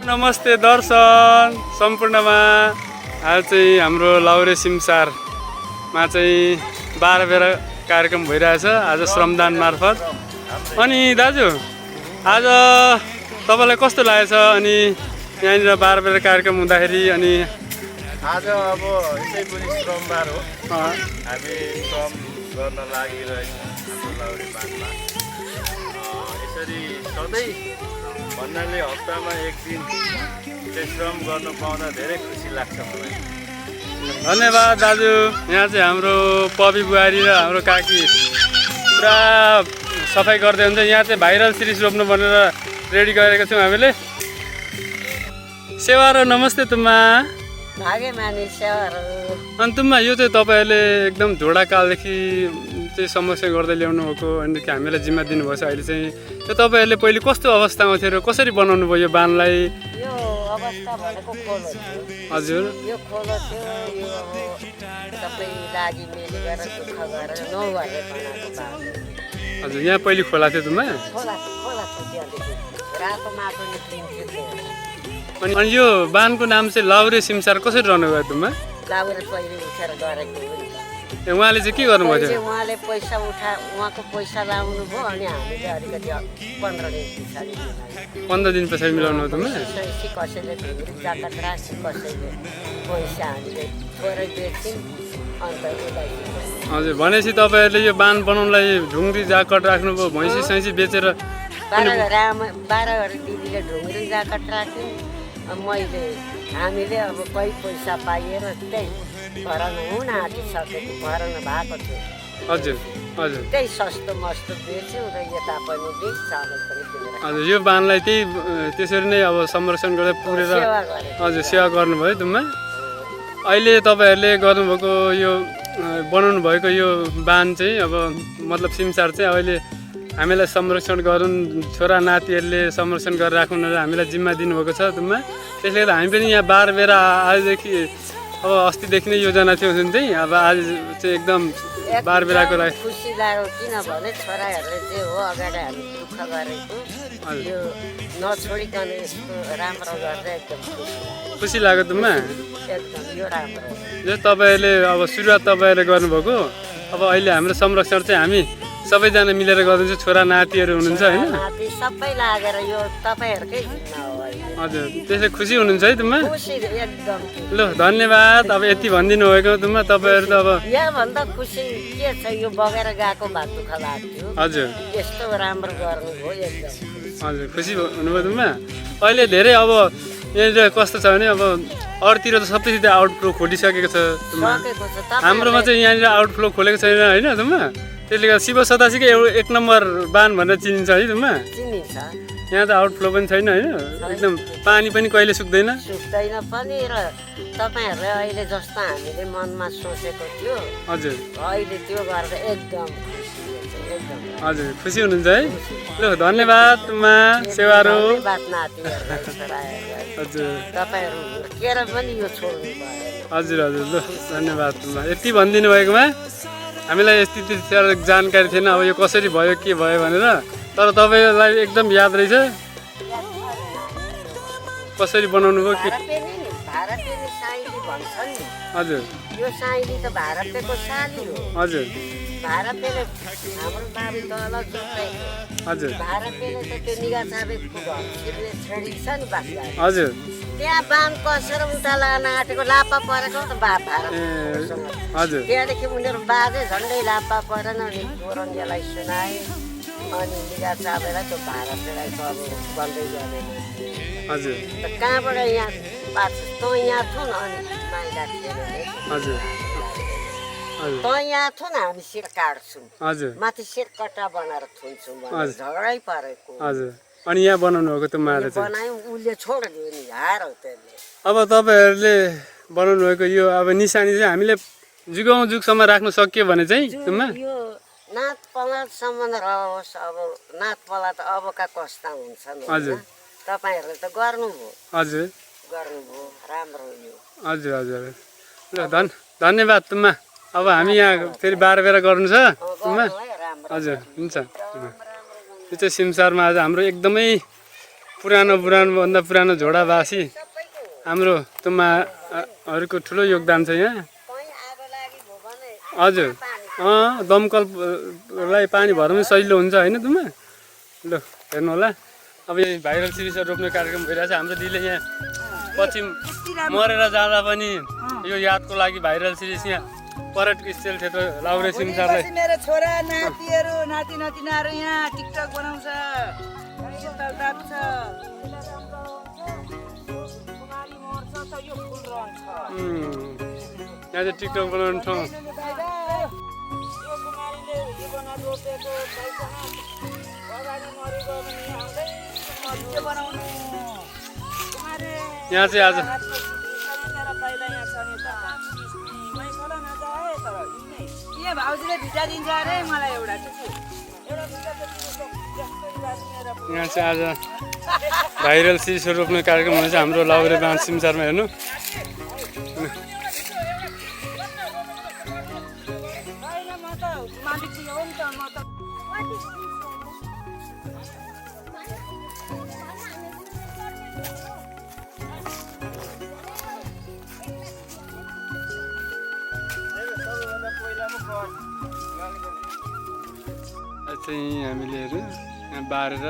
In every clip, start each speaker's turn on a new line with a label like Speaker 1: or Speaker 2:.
Speaker 1: नमस्ते दर्शन सम्पूर्णमा आज चाहिँ हाम्रो लाउरे सिमसारमा चाहिँ 12 बेला कार्यक्रम भइरहेछ आज श्रमदान मार्फत। अनि दाजु आज तपाईलाई कस्तो लागेछ? अनि यहाँनिर 12 बेला कार्यक्रम हुँदाखेरि अनि
Speaker 2: आज अब यसै पनि श्रमबार हो, हामी श्रम गर्न लागिरहेको हाम्रो लाउरे बानमा। यसरी सधैँ भन्नाले हप्तामा एक दिन चाहिँ श्रम गर्न पाउँदा धेरै खुसी लाग्छ मलाई।
Speaker 1: धन्यवाद दाजु। यहाँ चाहिँ हाम्रो पपी बुहारी र हाम्रो काकी पुरा सफाइ गर्दै हुन्छ। यहाँ चाहिँ भाइरल सिरिज रोप्नु भनेर रेडी गरेको छौँ हामीले। सेवा र नमस्ते तुम्मा।
Speaker 3: भागे मानिस सेवाहरू।
Speaker 1: अनि तुम्मा यो चाहिँ तपाईँहरूले एकदम झोडाकालदेखि चाहिँ समस्या गर्दै ल्याउनु भएको अनि हामीलाई जिम्मा दिनुभएको छ। अहिले चाहिँ त्यो तपाईँहरूले पहिले कस्तो अवस्थामा थियो र कसरी बनाउनु भयो यो बाँधलाई?
Speaker 3: यो अवस्था भनेको खोलो थियो।
Speaker 1: हजुर
Speaker 3: यो खोलो थियो, यो अब सबै लागि मेली गरेर दुःख गरेर 9 बजे बनाएको बाँध।
Speaker 1: हजुर यहाँ पहिले खोला थियो तुम्मा?
Speaker 3: खोला थियो त्यहाँदेखि रातो माटो निक्लिन्थ्यो।
Speaker 1: अनि यो बाँधको नाम चाहिँ लाउरे सिमसार कसरी रहनु भयो तुम्मा?
Speaker 3: लाउरे पहिले उठेर गरेको हो नि।
Speaker 1: उहाँले चाहिँ के गर्नुभयो थियो?
Speaker 3: उहाँले पैसा उहाँको पैसा लाउनु भयो अनि हामीले अलिकति 15 दिन पछाडि
Speaker 1: 15 दिन पछाडि मिलाउनु भयो तुम्मा?
Speaker 3: कसैले ढुङ्ग्री जाकट राख्छ, कसैले पैसा हामीले थोरै बेच्छौँ अन्त उसलाई।
Speaker 1: हजुर भनेपछि तपाईँहरूले यो बाँध बनाउनलाई ढुङ्ग्री जाकट राख्नुभयो, भैँसी सैँसी बेचेर?
Speaker 3: 12 दिदीले ढुङ्ग्री जाकट राख्यौँ। हामीले अब कोही पैसा पाइएर त्यही भरण हुन आँटिसकेको भरण भएको थियो।
Speaker 1: हजुर हजुर
Speaker 3: त्यही सस्तो मस्तो बेच्यौँ र यता पनि बेच चामल पनि किनेर।
Speaker 1: हजुर यो बाँधलाई त्यही त्यसरी नै अब संरक्षण गर्दै पुरेर हजुर सेवा गर्नुभयो तुम्मा। अहिले तपाईँहरूले गर्नुभएको यो बनाउनु भएको यो बाँध चाहिँ अब मतलब सिमसार चाहिँ अहिले हामीलाई संरक्षण गरून्, छोरा नातिहरूले संरक्षण गरेर राख्नु हामीलाई जिम्मा दिनुभएको छ तुम्मा। त्यसले गर्दा हामी पनि यहाँ 12 बेला आजदेखि अब अस्तिदेखि नै योजना थियो जुन चाहिँ अब आज चाहिँ एकदम 12 बेलाको लागि
Speaker 3: खुसी लाग्यो। किनभने छोराहरूले जे हो अगाडि हामी दुःख गरेको यो नछोडिकन यस्तो राम्रो गर्दा एकदम
Speaker 1: खुसी लाग्यो तुम्मा।
Speaker 3: एकदम यो राम्रो
Speaker 1: जो तपाईँहरूले अब सुरुवात तपाईँहरूले गर्नुभएको अब अहिले हाम्रो संरक्षण चाहिँ हामी सबैजना मिलेर गरिदिन्छ। छोरा नातिहरू हुनुहुन्छ होइन?
Speaker 3: सबै लागेर यो तपाईँहरूकै जिम्मा हो।
Speaker 1: हजुर त्यसले खुसी हुनुहुन्छ है तुम्मा?
Speaker 3: खुसी एकदम।
Speaker 1: ल धन्यवाद। अब यति भनिदिनु भएको तुम्मा। तपाईँहरू त अब
Speaker 3: यहाँभन्दा खुसी के छ, यो बगेर गएको भए दुःख लाग्थ्यो।
Speaker 1: हजुर
Speaker 3: यस्तो राम्रो गर्नुभयो एकदम।
Speaker 1: हजुर खुसी हुनुभयो तुम्मा। अहिले धेरै अब यहाँनिर कस्तो छ भने अब अरूतिर त सबैसित आउटफ्लो खोलिसकेको छ तुम्मा। हाम्रोमा चाहिँ यहाँनिर आउटफ्लो खोलेको छैन होइन तुम्मा। त्यसले गर्दा शिव सतासीकै 1 नम्बर बाँध भनेर चिनिन्छ है तुम्मा।
Speaker 3: चिनिन्छ।
Speaker 1: यहाँ त आउटफ्लो पनि छैन होइन, एकदम पानी पनि कहिले सुक्दैन
Speaker 3: पनि। र तपाईँहरूले अहिले जस्तो हामीले मनमा सोचेको थियो
Speaker 1: हजुर
Speaker 3: अहिले त्यो गर्दा एकदम
Speaker 1: हजुर खुसी हुनुहुन्छ है। ल धन्यवाद तुम्मा सेवाहरू। हजुर
Speaker 3: तपाईँहरू हुर्केर पनि यो छोड्नु भयो।
Speaker 1: हजुर हजुर ल धन्यवाद तुम्मा। यति भनिदिनु भएकोमा हामीलाई यति जानकारी थिएन अब यो कसरी भयो के भयो भनेर। तर तपाईँलाई एकदम याद रहेछ कसरी बनाउनु भयो के? हजुर
Speaker 3: यो साइली त भारतको साली हो।
Speaker 1: हजुर
Speaker 3: भारतले हाम्रो बाबु तल जोतेको।
Speaker 1: हजुर
Speaker 3: भारतले त त्यो निगा चाबेको घरले छेडी छ नि बाख्रा।
Speaker 1: हजुर
Speaker 3: त्यहाँ बाँध कसेर उता लान आँटेको लापा परेको त भारत।
Speaker 1: हजुर
Speaker 3: त्यहाँदेखि उनीहरू बाजे झन्डै लापा परेन अनि गोरङ्गेलाई सुनाए अनि निगा चाबेलाई त्यो भारतलाई त अब बन्दै जाने।
Speaker 1: हजुर
Speaker 3: कहाँबाट यहाँ पाछ त यहाँ थु न अनि माइला
Speaker 1: हजुर
Speaker 3: त यहाँ थु न हामी शिर काट्छौँ।
Speaker 1: हजुर
Speaker 3: माथि शिर कट्टा बनाएर थुन्छौँ भनेर झगडै परेको।
Speaker 1: हजुर अनि यहाँ बनाउनु भएको तुम्माले चाहिँ
Speaker 3: बनायौँ उसले छोडिदियो नि हार हो त्यसले।
Speaker 1: अब तपाईँहरूले बनाउनु भएको यो अब निशानी चाहिँ हामीले जुगौँ जुगसम्म राख्न सकियो भने चाहिँ तुम्मा
Speaker 3: यो नाथ पलासम्म रहोस्। अब नाथ पला त अबका कस्ता हुन्छन्।
Speaker 1: हजुर
Speaker 3: तपाईँहरूले त गर्नुभयो।
Speaker 1: हजुर
Speaker 3: गर्नुभयो राम्रो यो।
Speaker 1: हजुर हजुर ल धन्यवाद तुम्मा। अब हामी यहाँ फेरि 12 बेला गर्नु छ तुम्मा। हजुर हुन्छ। यो चाहिँ सिमसारमा आज हाम्रो एकदमै पुरानोभन्दा पुरानो झोडावासी हाम्रो तुम्माहरूको ठुलो योगदान छ यहाँ। हजुर दमकललाई पानी भर्न पनि सजिलो हुन्छ होइन तुम्मा। ल हेर्नु होला अब यो भाइरल सिरिजहरू रोप्ने कार्यक्रम भइरहेछ। हाम्रो दिदीले यहाँ पछि मरेर जाँदा पनि यो यादको लागि भाइरल सिरिज यहाँ पर्यटक स्थल क्षेत्र लाउरे सिमसारलाई
Speaker 4: मेरो छोरा नातिहरू नाति नातिनाहरू यहाँ टिकटक बनाउँछ शीतल दाप्छ
Speaker 1: यहाँ चाहिँ टिकटक बनाउने ठाउँ। यहाँ चाहिँ आज
Speaker 4: भाउजूले भिटा दिन्छ अरे मलाई एउटा
Speaker 1: यहाँ चाहिँ आज भाइरल सिरिजहरू रोप्ने कार्यक्रम हुँदैछ हाम्रो लाउरे बाँध सिमसारमा। हेर्नु चाहिँ हामीले हेर्नु यहाँ बारेर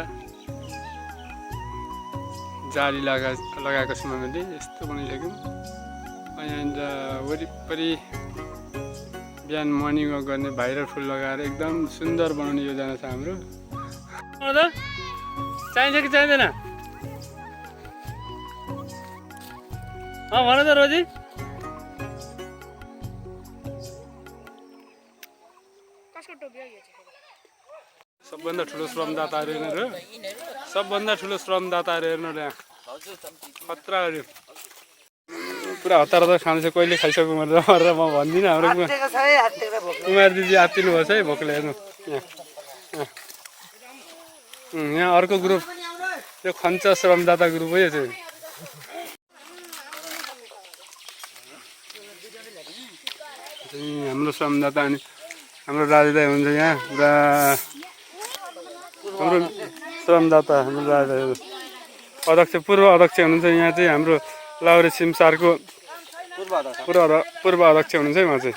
Speaker 1: जाली लगाएको छौँ हामीले। यस्तो बनाइसक्यौँ। यहाँनिर वरिपरि बिहान मर्निङ वक गर्ने भाइरल फुल लगाएर एकदम सुन्दर बनाउने योजना छ हाम्रो। चाहिन्छ कि चाहिँदैन भन त रोजी। सबभन्दा ठुलो श्रमदाताहरू हेर्नु, सबभन्दा ठुलो श्रमदाताहरू हेर्नु यहाँ खतराहरू पुरा हतार हतार खाँदैछ। कहिले खाइसक्नु भनेर म भन्दिनँ। हाम्रो कुमार दिदी आत्तिनु भएको छ है भोकले। हेर्नु यहाँ अर्को ग्रुप यो खन्छ श्रमदाता ग्रुप हो। यो चाहिँ हाम्रो श्रमदाता अनि हाम्रो राजदाई हुन्छ यहाँ पुरा हाम्रो श्रमदाता हाम्रो राजदाई अध्यक्ष पूर्व अध्यक्ष हुनुहुन्छ। यहाँ चाहिँ हाम्रो लाउरे सिमसारको पूर्व अध्यक्ष हुनुहुन्छ है उहाँ चाहिँ।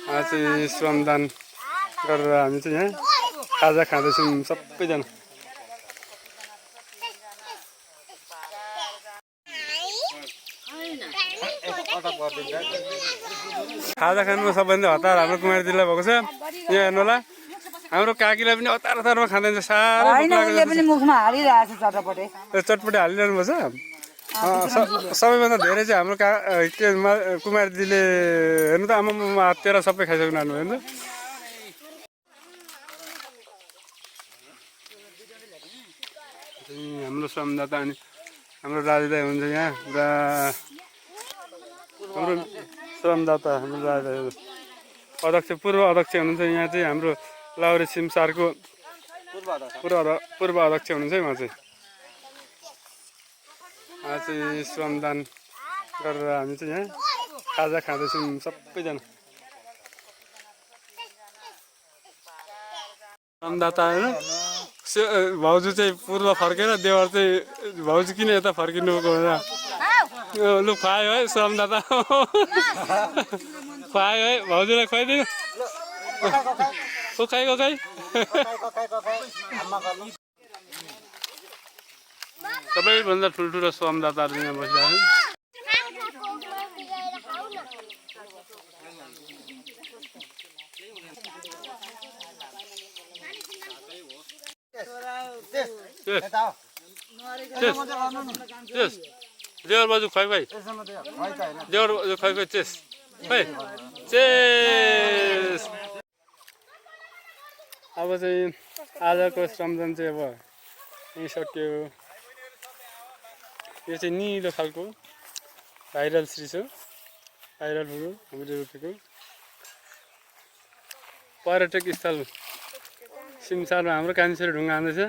Speaker 1: उहाँ चाहिँ श्रमदान गरेर हामी चाहिँ यहाँ खाजा खाँदैछौँ सबैजना। खाजा खानुमा सबभन्दा हतार हाम्रो कुमारी दिदीलाई भएको छ। यहाँ हेर्नु होला हाम्रो काकीलाई पनि हतार हतारमा खाँदैछ। साह्रै चटपटे हालिरहनु भएको छ। सबैभन्दा धेरै चाहिँ हाम्रो कुमारी दिदीले हेर्नु त आमा हातेर सबै खाइसक्नु हाल्नु हेर्नु। हाम्रो श्रमदाता अनि हाम्रो राजदाई हुन्छ यहाँ पुरा हाम्रो श्रमदाता हाम्रो राजदाई अध्यक्ष पूर्व अध्यक्ष हुनुहुन्छ। यहाँ चाहिँ हाम्रो लाउरे सिमसारको पूर्व अध्यक्ष हुनुहुन्छ है उहाँ चाहिँ। उहाँ चाहिँ श्रमदान गरेर हामी चाहिँ यहाँ खाजा खाँदैछौँ सबैजना। श्रमदाता होइन भाउजू चाहिँ पूर्व फर्केर देवर चाहिँ भाउजू किन यता फर्किनु भनेर लु खुवायो है श्रमदाता खुवायो है भाउजूलाई खुवाइदिनु खाइ सबैभन्दा ठुल्ठुलो श्रमदाताहरू यहाँ बसिरहेको देवर बाजु खुवाइ देवर बाजु खुवाइ चेस खै चेस। अब चाहिँ आजको श्रमदान चाहिँ अब यहीँ सक्यो। यो चाहिँ निलो खालको भाइरल सिरिज हो। भाइरल फुल हामीले रोपेको पर्यटक स्थल सिमसारमा हाम्रो कान्छेर ढुङ्गा आउँदैछ।